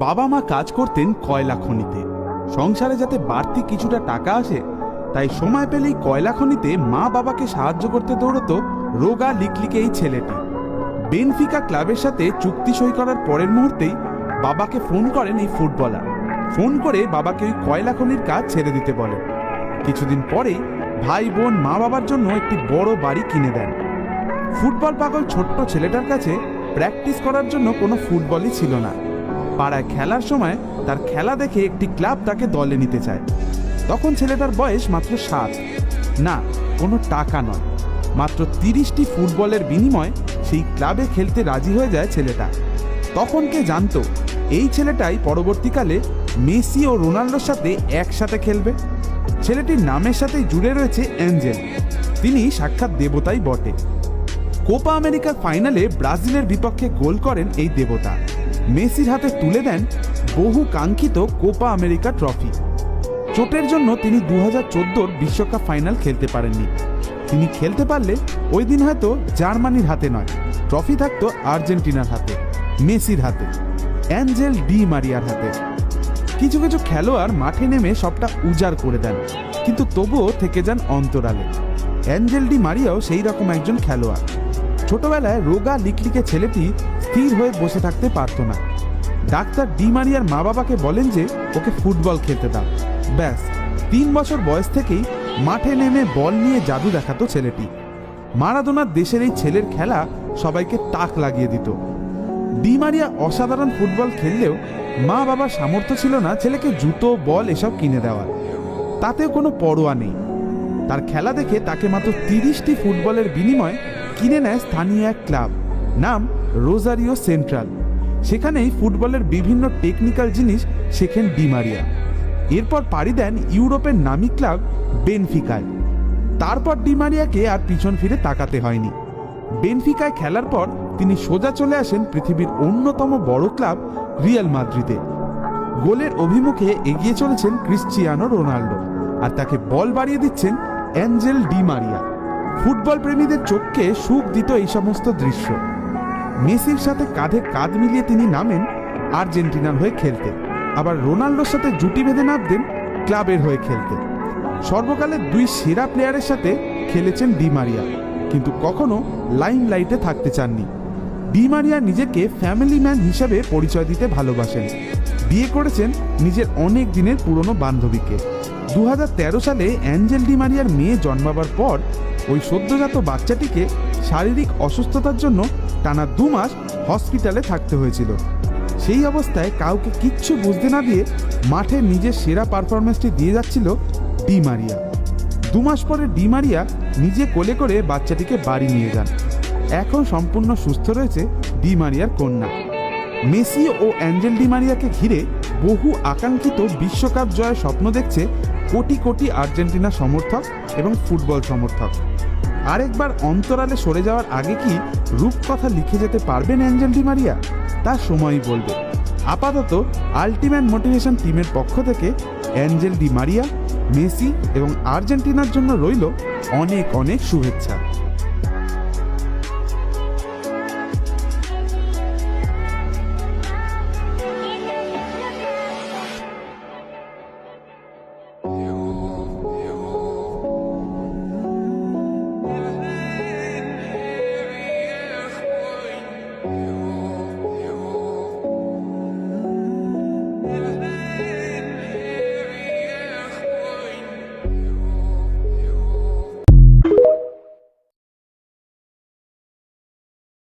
বাবা মা কাজ করতেন কয়লা খনিতে। সংসারে যাতে বাড়তি কিছুটা টাকা আসে তাই সময় পেলেই কয়লা খনিতে মা বাবাকে সাহায্য করতে দৌড়তো রোগা লিকলিকে এই ছেলেটি। বেনফিকা ক্লাবের সাথে চুক্তি সই করার পরের মুহূর্তেই বাবাকে ফোন করেন এই ফুটবলার। ফোন করে বাবাকে ওই কয়লা খনির কাজ ছেড়ে দিতে বলেন। কিছুদিন পরেই ভাই বোন মা বাবার জন্য একটি বড় বাড়ি কিনে দেন। ফুটবল পাগল ছোট্ট ছেলেটার কাছে প্র্যাকটিস করার জন্য কোনো ফুটবলই ছিল না। পাড়ায় খেলার সময় তার খেলা দেখে একটি ক্লাব তাকে দলে নিতে চায়। তখন ছেলেটার বয়স মাত্র 7। না, কোনো টাকা নয়, মাত্র 30টি ফুটবলের বিনিময়ে সেই ক্লাবে খেলতে রাজি হয়ে যায় ছেলেটা। তখন কে জানতো এই ছেলেটাই পরবর্তীকালে মেসি ও রোনাল্ডোর সাথে একসাথে খেলবে। ছেলেটির নামের সাথেই জুড়ে রয়েছে অ্যাঞ্জেল। তিনি সাক্ষাৎ দেবতাই বটে। কোপা আমেরিকার ফাইনালে ব্রাজিলের বিপক্ষে গোল করেন এই দেবতা। মেসির হাতে তুলে দেন বহু কাঙ্ক্ষিত কোপা আমেরিকা ট্রফি। চোটের জন্য তিনি 2014 বিশ্বকাপ ফাইনাল খেলতে পারেননি। তিনি খেলতে পারলে ওই দিন হয়তো জার্মানির হাতে নয়, ট্রফি থাকতো আর্জেন্টিনার হাতে, মেসির হাতে, অ্যাঞ্জেল ডি মারিয়ার হাতে। কিছু কিছু খেলোয়াড় মাঠে নেমে সবটা উজাড় করে দেন, কিন্তু তবুও থেকে যান অন্তরালে। অ্যাঞ্জেল ডি মারিয়াও সেই রকম একজন খেলোয়াড়। ছোটবেলায় রোগা লিকলিকে ছেলেটি স্থির হয়ে বসে থাকতে পারত না। ডাক্তার ডি মারিয়ার মা বাবাকে বলেন যে ওকে ফুটবল খেলতে দাও। ব্যাস 3 বছর বয়স থেকেই মাঠে নেমে বল নিয়ে জাদু দেখাতো ছেলেটি। মারাদোনার দেশের এই ছেলের খেলা সবাইকে তাক লাগিয়ে দিত। ডি মারিয়া অসাধারণ ফুটবল খেললেও মা বাবার সামর্থ্য ছিল না ছেলেকে জুতো বল এসব কিনে দেওয়ার। তাতেও কোনো পরোয়া নেই। তার খেলা দেখে তাকে মাত্র 30টি ফুটবলের বিনিময়ে কিনে নেয় স্থানীয় এক ক্লাব, নাম রোজারিও সেন্ট্রাল। সেখানেই ফুটবলের বিভিন্ন টেকনিক্যাল জিনিস শেখেন ডি মারিয়া। এরপর পাড়ি দেন ইউরোপের নামী ক্লাব বেনফিকায়। তারপর ডি মারিয়াকে আর পিছন ফিরে তাকাতে হয়নি। বেনফিকায় খেলার পর তিনি সোজা চলে আসেন পৃথিবীর অন্যতম বড় ক্লাব রিয়াল মাদ্রিদে। গোলের অভিমুখে এগিয়ে চলেছেন ক্রিশ্চিয়ানো রোনাল্ডো, আর তাকে বল বাড়িয়ে দিচ্ছেন অ্যাঞ্জেল ডি মারিয়া। ফুটবল প্রেমীদের চোখকে সুখ দিত এই সমস্ত দৃশ্য। মেসির সাথে কাঁধে কাঁধ মিলিয়ে তিনি নামেন আর্জেন্টিনার হয়ে খেলতে, আবার রোনাল্ডোর সাথে জুটি বেঁধে নামতেন ক্লাবের হয়ে খেলতে। সর্বকালের 2 সেরা প্লেয়ারের সাথে খেলেছেন ডি মারিয়া, কিন্তু কখনো লাইমলাইটে থাকতে চাননি। ডি মারিয়া নিজেকে ফ্যামিলি ম্যান হিসেবে পরিচয় দিতে ভালোবাসেন। বিয়ে করেছেন নিজের অনেক দিনের পুরনো বান্ধবীকে। 2013 সালে অ্যাঞ্জেল ডি মারিয়ার মেয়ে জন্মাবার পর ওই সদ্যজাত বাচ্চাটিকে শারীরিক অসুস্থতার জন্য টানা 2 মাস হসপিটালে থাকতে হয়েছিল। সেই অবস্থায় কাউকে কিচ্ছু বুঝতে না দিয়ে মাঠে নিজের সেরা পারফরমেন্সটি দিয়ে যাচ্ছিল ডি মারিয়া। 2 মাস পরে ডি মারিয়া নিজে কোলে করে বাচ্চাটিকে বাড়ি নিয়ে যান। এখন সম্পূর্ণ সুস্থ রয়েছে ডি মারিয়ার কন্যা। মেসি ও অ্যাঞ্জেল ডি মারিয়াকে ঘিরে বহু আকাঙ্ক্ষিত বিশ্বকাপ জয়ের স্বপ্ন দেখছে কোটি কোটি আর্জেন্টিনা সমর্থক এবং ফুটবল সমর্থক। আরেকবার অন্তরালে সরে যাওয়ার আগে কি রূপকথা লিখে যেতে পারবেন অ্যাঞ্জেল ডি মারিয়া? তার সময়ই বলবে। আপাতত আল্টিমেট মোটিভেশন টিমের পক্ষ থেকে অ্যাঞ্জেল ডি মারিয়া, মেসি এবং আর্জেন্টিনার জন্য রইল অনেক অনেক শুভেচ্ছা।